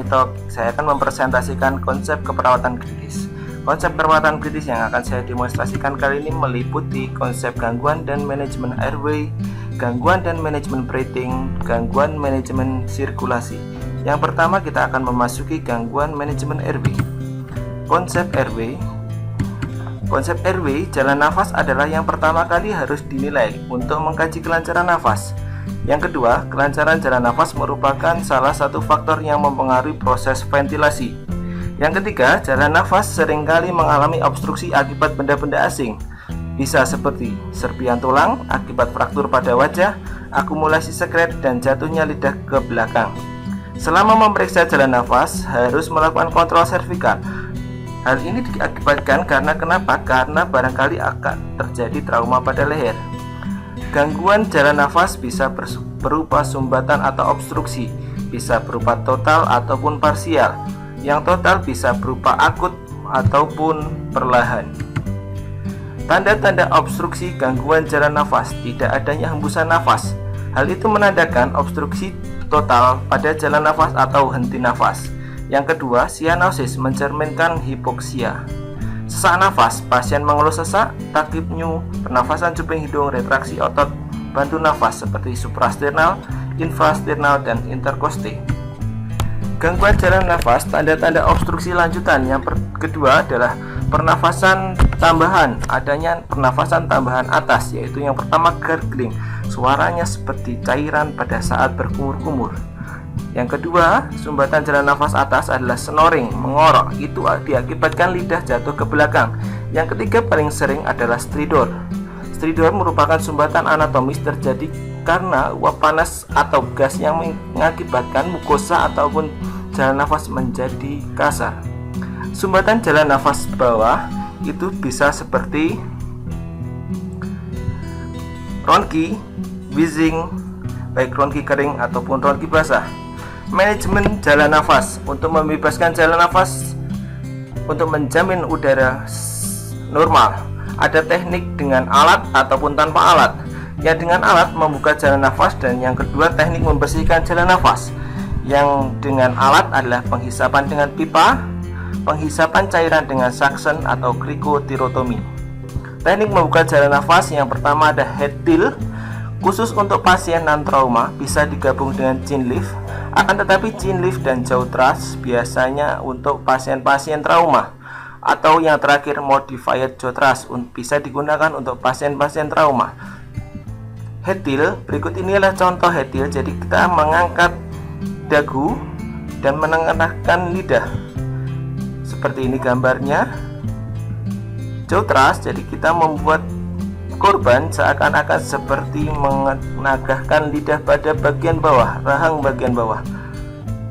Talk, saya akan mempresentasikan konsep keperawatan kritis. Konsep keperawatan kritis yang akan saya demonstrasikan kali ini meliputi konsep gangguan dan manajemen airway, gangguan dan manajemen breathing, gangguan manajemen sirkulasi. Yang pertama kita akan memasuki gangguan manajemen airway. Konsep airway, jalan nafas adalah yang pertama kali harus dinilai untuk mengkaji kelancaran nafas. Yang kedua, kelancaran jalan nafas merupakan salah satu faktor yang mempengaruhi proses ventilasi. Yang ketiga, jalan nafas seringkali mengalami obstruksi akibat benda-benda asing. Bisa seperti serpihan tulang akibat fraktur pada wajah, akumulasi sekret, dan jatuhnya lidah ke belakang. Selama memeriksa jalan nafas, harus melakukan kontrol servikal. Hal ini diakibatkan karena kenapa? Karena barangkali akan terjadi trauma pada leher. Gangguan jalan nafas bisa berupa sumbatan atau obstruksi, bisa berupa total ataupun parsial. Yang total bisa berupa akut ataupun perlahan. Tanda-tanda obstruksi gangguan jalan nafas: tidak adanya hembusan nafas. Hal itu menandakan obstruksi total pada jalan nafas atau henti nafas. Yang kedua, sianosis mencerminkan hipoksia. Sesak nafas, pasien mengeluh sesak, takip nyu, pernafasan cuping hidung, retraksi otot bantu nafas seperti suprasternal, infrasternal, dan interkoste. Gangguan jalan nafas, tanda-tanda obstruksi lanjutan. Yang kedua adalah pernafasan tambahan, adanya pernafasan tambahan atas, yaitu yang pertama gargling, suaranya seperti cairan pada saat berkumur-kumur. Yang kedua, sumbatan jalan nafas atas adalah snoring, mengorok, itu diakibatkan lidah jatuh ke belakang. Yang ketiga paling sering adalah stridor. Stridor merupakan sumbatan anatomis terjadi karena uap panas atau gas yang mengakibatkan mukosa ataupun jalan nafas menjadi kasar. Sumbatan jalan nafas bawah itu bisa seperti ronki, wheezing, baik ronki kering ataupun ronki basah. Manajemen jalan nafas untuk membebaskan jalan nafas untuk menjamin udara normal. Ada teknik dengan alat ataupun tanpa alat. Yang dengan alat membuka jalan nafas, dan yang kedua teknik membersihkan jalan nafas. Yang dengan alat adalah penghisapan dengan pipa, penghisapan cairan dengan suction atau krikotirotomi. Teknik membuka jalan nafas yang pertama ada head tilt, khusus untuk pasien non trauma, bisa digabung dengan chin lift. Akan tetapi chin lift dan jaw thrust biasanya untuk pasien-pasien trauma. Atau yang terakhir modified jaw thrust bisa digunakan untuk pasien-pasien trauma. Head tilt, berikut ini adalah contoh head tilt. Jadi kita mengangkat dagu dan menengadahkan lidah. Seperti ini gambarnya. Jaw thrust, jadi kita membuat korban seakan-akan seperti menengadahkan lidah pada bagian bawah, rahang bagian bawah.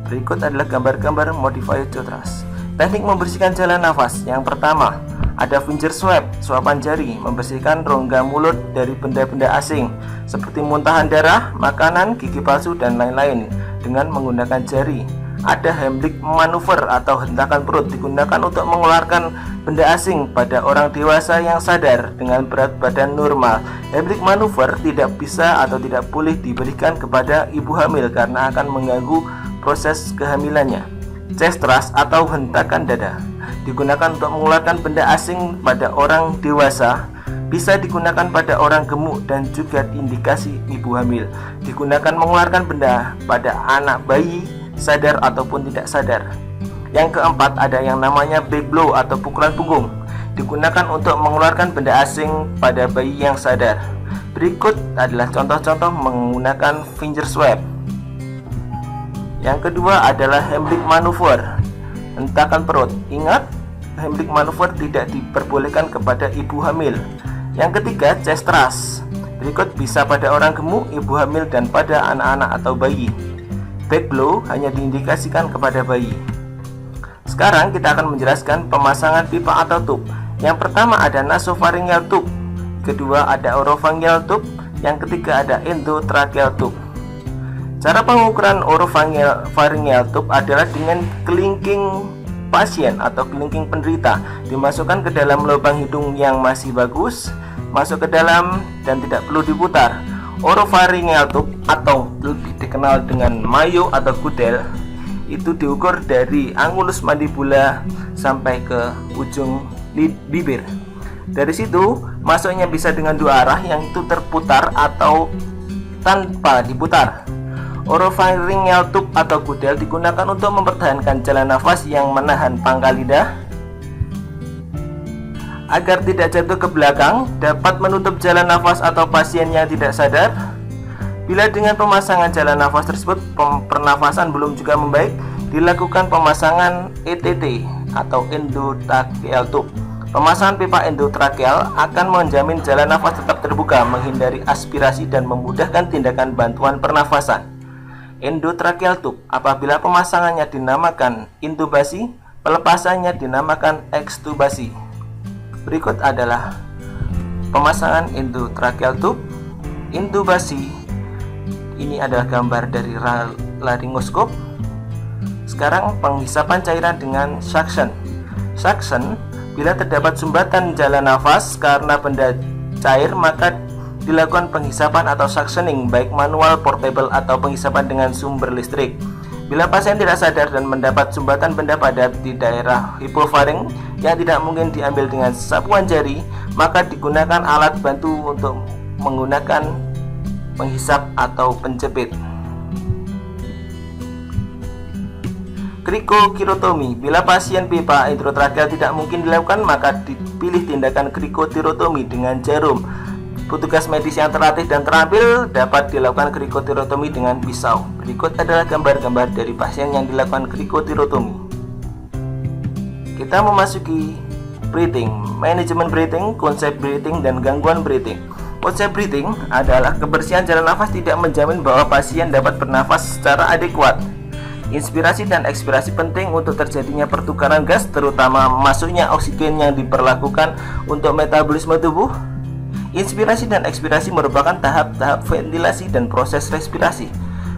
Berikut adalah gambar-gambar modified jaw thrust. Teknik membersihkan jalan nafas. Yang pertama ada finger swab, suapan jari, membersihkan rongga mulut dari benda-benda asing seperti muntahan darah, makanan, gigi palsu, dan lain-lain dengan menggunakan jari. Ada Heimlich manuver atau hentakan perut, digunakan untuk mengeluarkan benda asing pada orang dewasa yang sadar dengan berat badan normal. Heimlich manuver tidak bisa atau tidak boleh diberikan kepada ibu hamil karena akan mengganggu proses kehamilannya. Chest thrust atau hentakan dada, digunakan untuk mengeluarkan benda asing pada orang dewasa, bisa digunakan pada orang gemuk dan juga indikasi ibu hamil. Digunakan mengeluarkan benda pada anak bayi sadar ataupun tidak sadar. Yang keempat ada yang namanya back blow atau pukulan punggung, digunakan untuk mengeluarkan benda asing pada bayi yang sadar. Berikut adalah contoh-contoh menggunakan finger swab. Yang kedua adalah Heimlich manuver, hentakan perut. Ingat, Heimlich manuver tidak diperbolehkan kepada ibu hamil. Yang ketiga chest thrust, berikut bisa pada orang gemuk, ibu hamil, dan pada anak-anak atau bayi. Back blow hanya diindikasikan kepada bayi. Sekarang kita akan menjelaskan pemasangan pipa atau tube. Yang pertama ada nasopharyngeal tube, kedua ada oropharyngeal tube, yang ketiga ada endotracheal tube. Cara pengukuran oropharyngeal tube adalah dengan kelingking pasien atau kelingking penderita dimasukkan ke dalam lubang hidung yang masih bagus, masuk ke dalam dan tidak perlu diputar. Oropharyngeal tube atau lebih dikenal dengan Mayo atau Goodell itu diukur dari angulus mandibula sampai ke ujung bibir. Dari situ masuknya bisa dengan dua arah, yang itu terputar atau tanpa diputar. Oropharyngeal tube atau gudel digunakan untuk mempertahankan jalan nafas yang menahan pangkal lidah agar tidak jatuh ke belakang, dapat menutup jalan nafas atau pasien yang tidak sadar. Bila dengan pemasangan jalan nafas tersebut pernafasan belum juga membaik, dilakukan pemasangan ETT atau endotracheal tube. Pemasangan pipa endotracheal akan menjamin jalan nafas tetap terbuka, menghindari aspirasi dan memudahkan tindakan bantuan pernafasan. Endotracheal tube apabila pemasangannya dinamakan intubasi, pelepasannya dinamakan ekstubasi. Berikut adalah pemasangan endotracheal tube. Intubasi, ini adalah gambar dari laryngoskop. Sekarang penghisapan cairan dengan suction. Suction, bila terdapat sumbatan jalan nafas karena benda cair, maka dilakukan penghisapan atau suctioning, baik manual, portable, atau penghisapan dengan sumber listrik. Bila pasien tidak sadar dan mendapat sumbatan benda padat di daerah hipofaring yang tidak mungkin diambil dengan sapuan jari, maka digunakan alat bantu untuk menggunakan penghisap atau penjepit. Krikotirotomi. Bila pasien pipa endotracheal tidak mungkin dilakukan, maka dipilih tindakan krikotirotomi dengan jarum. Petugas medis yang terlatih dan terampil dapat dilakukan krikotirotomi dengan pisau. Berikut adalah gambar-gambar dari pasien yang dilakukan krikotirotomi. Kita memasuki breathing, manajemen breathing, konsep breathing, dan gangguan breathing. Konsep breathing adalah kebersihan jalan nafas tidak menjamin bahwa pasien dapat bernafas secara adekuat. Inspirasi dan ekspirasi penting untuk terjadinya pertukaran gas, terutama masuknya oksigen yang diperlakukan untuk metabolisme tubuh. Inspirasi dan ekspirasi merupakan tahap-tahap ventilasi dan proses respirasi.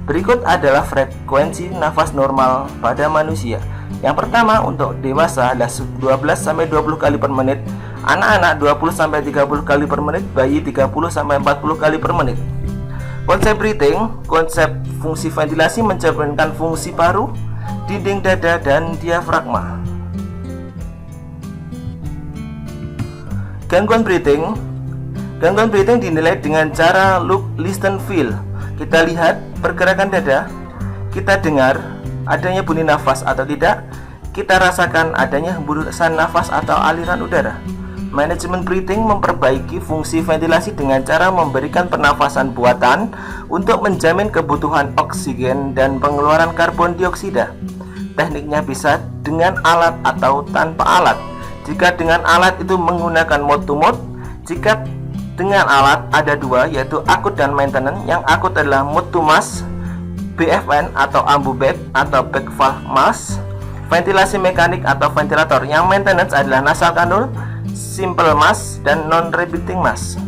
Berikut adalah frekuensi nafas normal pada manusia. Yang pertama, untuk dewasa adalah 12-20 kali per menit, anak-anak 20-30 kali per menit, bayi 30-40 kali per menit. Konsep breathing, konsep fungsi ventilasi mencerminkan fungsi paru, dinding dada, dan diafragma. Gangguan breathing. Gangguan breathing dinilai dengan cara look, listen, feel. Kita lihat pergerakan dada, kita dengar adanya bunyi nafas atau tidak, kita rasakan adanya hembusan nafas atau aliran udara. Manajemen breathing memperbaiki fungsi ventilasi dengan cara memberikan pernafasan buatan untuk menjamin kebutuhan oksigen dan pengeluaran karbon dioksida. Tekniknya bisa dengan alat atau tanpa alat. Jika dengan alat itu menggunakan mode to mode. Jika dengan alat ada dua, yaitu akut dan maintenance. Yang akut adalah mode to mask, BFN atau ambubek atau back valve mask, ventilasi mekanik atau ventilator. Yang maintenance adalah nasal kanul, simple mask, dan non-rebreathing mask.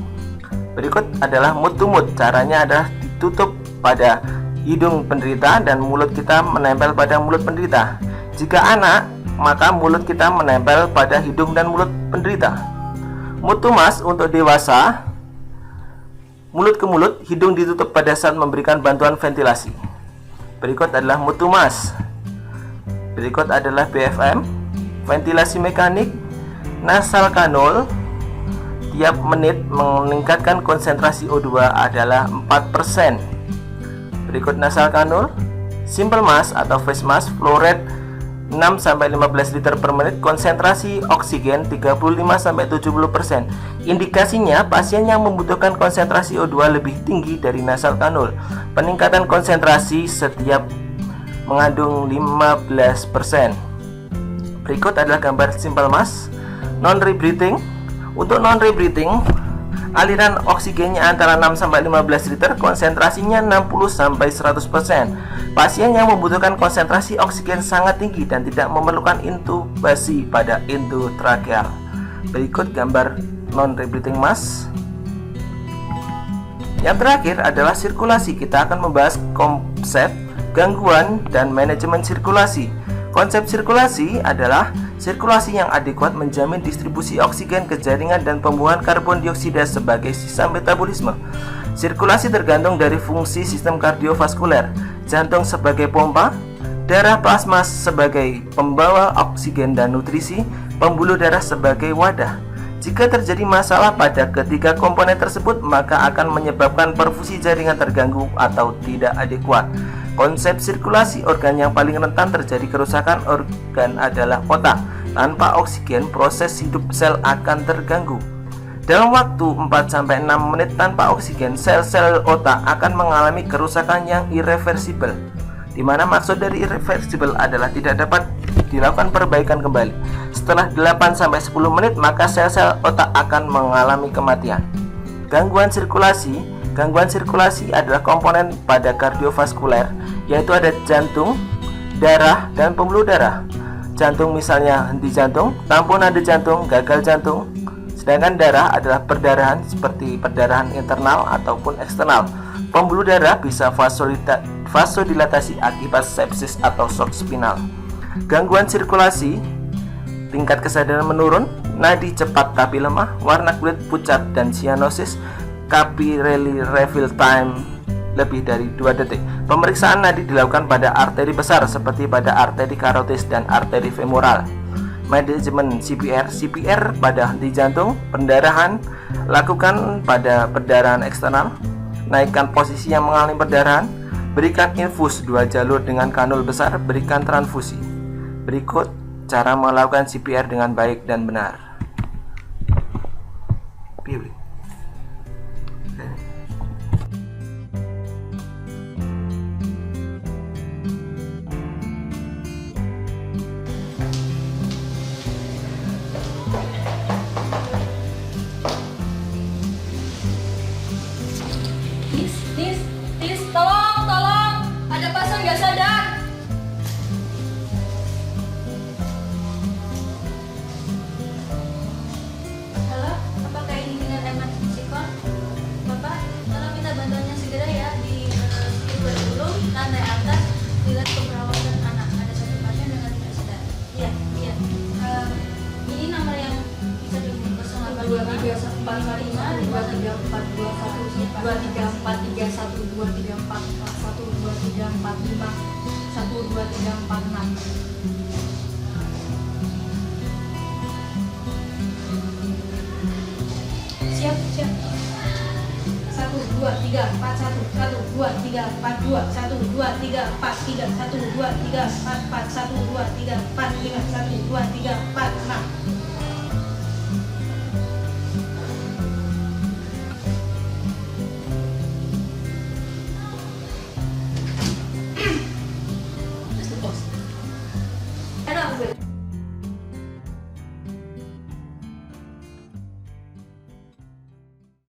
Berikut adalah mode to mode. Caranya adalah ditutup pada hidung penderita dan mulut kita menempel pada mulut penderita. Jika anak, maka mulut kita menempel pada hidung dan mulut penderita. Mode to mask untuk dewasa, mulut ke mulut, hidung ditutup pada saat memberikan bantuan ventilasi. Berikut adalah mode to mask. Berikut adalah BFM, ventilasi mekanik, nasal kanul. Tiap menit meningkatkan konsentrasi O2 adalah 4%. Berikut nasal kanul, simple mask atau face mask, flow rate 6-15 liter per menit, konsentrasi oksigen 35-70%. Indikasinya pasien yang membutuhkan konsentrasi O2 lebih tinggi dari nasal kanul. Peningkatan konsentrasi setiap mengandung 15%. Berikut adalah gambar simple mask. Non-rebreathing. Untuk non-rebreathing, aliran oksigennya antara 6-15 liter, konsentrasinya 60-100%. Pasien yang membutuhkan konsentrasi oksigen sangat tinggi dan tidak memerlukan intubasi pada endotracheal. Berikut gambar non-rebreathing mask. Yang terakhir adalah sirkulasi. Kita akan membahas konsep, gangguan, dan manajemen sirkulasi. Konsep sirkulasi adalah sirkulasi yang adekuat menjamin distribusi oksigen ke jaringan dan pembuangan karbon dioksida sebagai sisa metabolisme. Sirkulasi tergantung dari fungsi sistem kardiovaskuler, jantung sebagai pompa, Darah plasma sebagai pembawa oksigen dan nutrisi, pembuluh darah sebagai wadah. Jika terjadi masalah pada ketiga komponen tersebut, maka akan menyebabkan perfusi jaringan terganggu atau tidak adekuat. Konsep sirkulasi organ yang paling rentan terjadi kerusakan organ adalah otak. Tanpa oksigen, proses hidup sel akan terganggu. Dalam waktu 4-6 menit tanpa oksigen, sel-sel otak akan mengalami kerusakan yang irreversibel, di mana maksud dari irreversibel adalah tidak dapat dilakukan perbaikan kembali. Setelah 8-10 menit, maka sel-sel otak akan mengalami kematian. Gangguan sirkulasi adalah komponen pada kardiovaskuler, yaitu ada jantung, darah, dan pembuluh darah. Jantung misalnya henti jantung, tampon nadi jantung, gagal jantung. Sedangkan darah adalah perdarahan seperti perdarahan internal ataupun eksternal. Pembuluh darah bisa vasodilatasi akibat sepsis atau shock spinal. Gangguan sirkulasi, tingkat kesadaran menurun, nadi cepat tapi lemah, warna kulit pucat dan cyanosis, capillary refill time lebih dari 2 detik. Pemeriksaan nadi dilakukan pada arteri besar seperti pada arteri karotis dan arteri femoral. Manajemen CPR pada henti jantung, pendarahan lakukan pada perdarahan eksternal, naikkan posisi yang mengalami perdarahan, berikan infus 2 jalur dengan kanul besar, berikan transfusi. Berikut cara melakukan CPR dengan baik dan benar. Pilih. Tis, tolong, ada pasien nggak sadar. Halo, apakah ini dengan emergency call? Bapak, tolong minta bantuannya segera ya di kurikulum lantai atas bilik perawatan anak. Ada satu pasien dengan tidak sadar. Iya. Ini nomor yang bisa dihubungi 082342343412345 Siap. 1 2 3 4 1 1 2 3 4 2 1 2 3 4 3 1 2 3 4 4 1 2 3 4 5 1 2 3 4